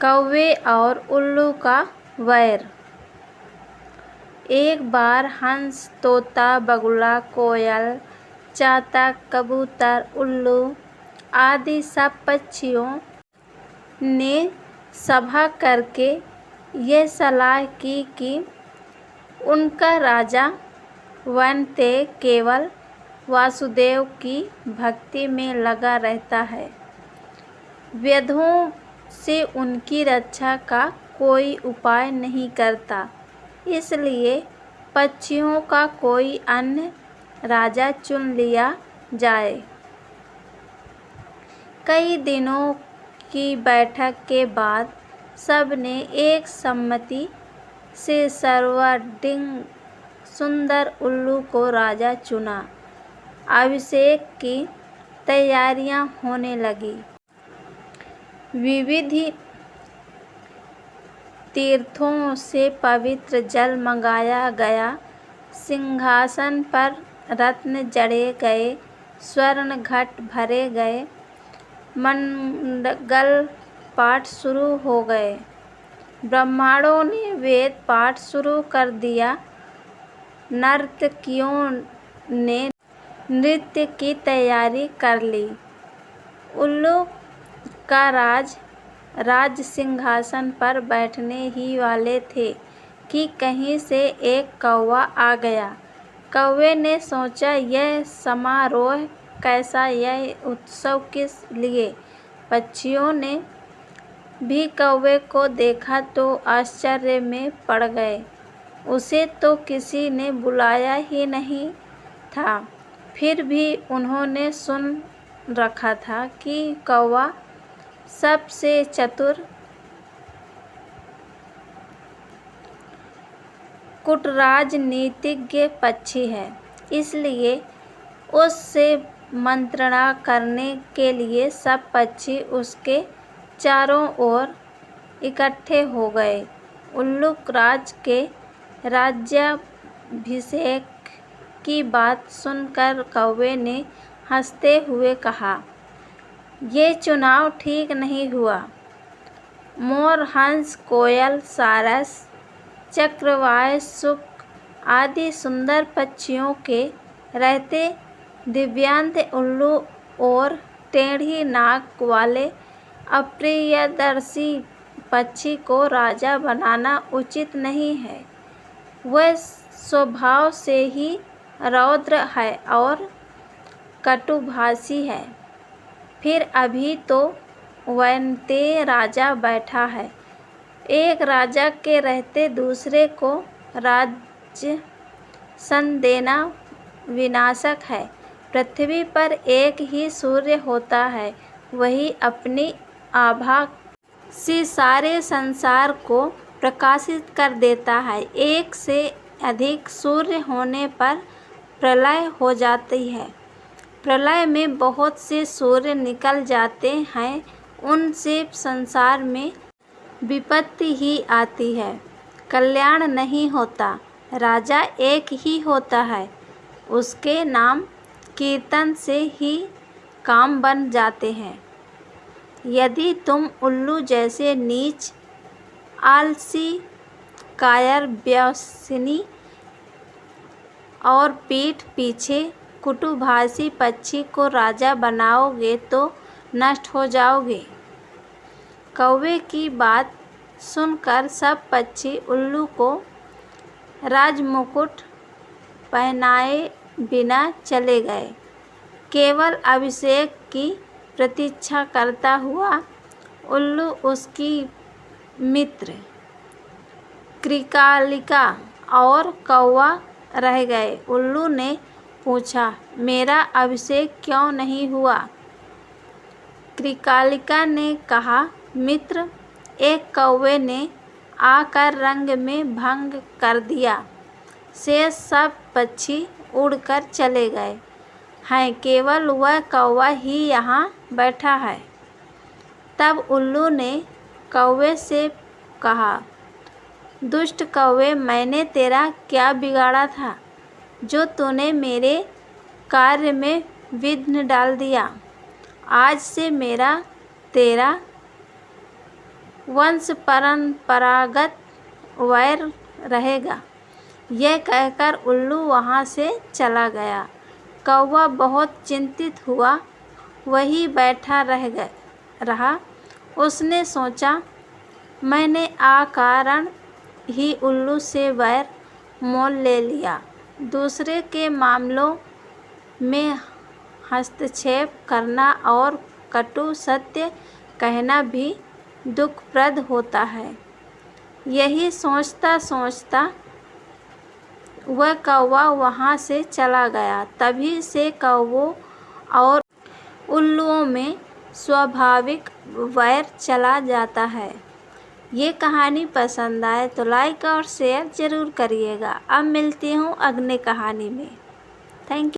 कौवे और उल्लू का वैर। एक बार हंस, तोता, बगुला, कोयल, चातक, कबूतर, उल्लू आदि सब पक्षियों ने सभा करके ये सलाह की कि उनका राजा वनदेव केवल वासुदेव की भक्ति में लगा रहता है। व्याधियों से उनकी रक्षा का कोई उपाय नहीं करता, इसलिए पक्षियों का कोई अन्य राजा चुन लिया जाए। कई दिनों की बैठक के बाद सबने एक सम्मति से सर्वांगीण सुंदर उल्लू को राजा चुना। अभिषेक की तैयारियां होने लगी। विविध तीर्थों से पवित्र जल मंगाया गया, सिंहासन पर रत्न जड़े गए, स्वर्ण घट भरे गए, मंगल पाठ शुरू हो गए। ब्राह्मणों ने वेद पाठ शुरू कर दिया। नर्तकियों ने नृत्य की तैयारी कर ली। उल्लू का राज सिंहासन पर बैठने ही वाले थे कि कहीं से एक कौवा आ गया। कौवे ने सोचा, यह समारोह कैसा, यह उत्सव किस लिए? पक्षियों ने भी कौवे को देखा तो आश्चर्य में पड़ गए। उसे तो किसी ने बुलाया ही नहीं था, फिर भी उन्होंने सुन रखा था कि कौवा सबसे चतुर, कूटराजनीतिज्ञ पक्षी है, इसलिए उससे मंत्रणा करने के लिए सब पक्षी उसके चारों ओर इकट्ठे हो गए। उल्लू राज के राज्याभिषेक की बात सुनकर कौवे ने हंसते हुए कहा, ये चुनाव ठीक नहीं हुआ। मोर, हंस, कोयल, सारस, चक्रवात, शुक आदि सुंदर पक्षियों के रहते दिव्यांत उल्लू और टेढ़ी नाक वाले अप्रियदर्शी पक्षी को राजा बनाना उचित नहीं है। वह स्वभाव से ही रौद्र है और कटुभाषी है। फिर अभी तो वनदेव राजा बैठा है। एक राजा के रहते दूसरे को राज्य देना विनाशक है। पृथ्वी पर एक ही सूर्य होता है, वही अपनी आभा से सारे संसार को प्रकाशित कर देता है। एक से अधिक सूर्य होने पर प्रलय हो जाती है। प्रलय में बहुत से सूर्य निकल जाते हैं, उनसे संसार में विपत्ति ही आती है, कल्याण नहीं होता। राजा एक ही होता है, उसके नाम कीर्तन से ही काम बन जाते हैं। यदि तुम उल्लू जैसे नीच, आलसी, कायर, व्यसनी और पीठ पीछे कटुभाषी पक्षी को राजा बनाओगे तो नष्ट हो जाओगे। कौवे की बात सुनकर सब पक्षी उल्लू को राजमुकुट पहनाए बिना चले गए। केवल अभिषेक की प्रतीक्षा करता हुआ उल्लू, उसकी मित्र कृकालिका और कौवा रह गए। उल्लू ने पूछा, मेरा अभिषेक क्यों नहीं हुआ? कृकालिका ने कहा, मित्र, एक कौवे ने आकर रंग में भंग कर दिया। शेष सब पक्षी उड़कर चले गए हैं, केवल वह कौवा ही यहाँ बैठा है। तब उल्लू ने कौवे से कहा, दुष्ट कौवे, मैंने तेरा क्या बिगाड़ा था जो तूने मेरे कार्य में विघ्न डाल दिया? आज से मेरा तेरा वंश परंपरागत वैर रहेगा। यह कहकर उल्लू वहाँ से चला गया। कौवा बहुत चिंतित हुआ, वहीं बैठा रहा। उसने सोचा, मैंने अकारण ही उल्लू से वैर मोल ले लिया। दूसरे के मामलों में हस्तक्षेप करना और कटु सत्य कहना भी दुखप्रद होता है। यही सोचता सोचता वह कौवा वहाँ से चला गया। तभी से कौवों और उल्लुओं में स्वाभाविक वैर चला जाता है। ये कहानी पसंद आए तो लाइक और शेयर ज़रूर करिएगा। अब मिलती हूँ अगली कहानी में। Thank you.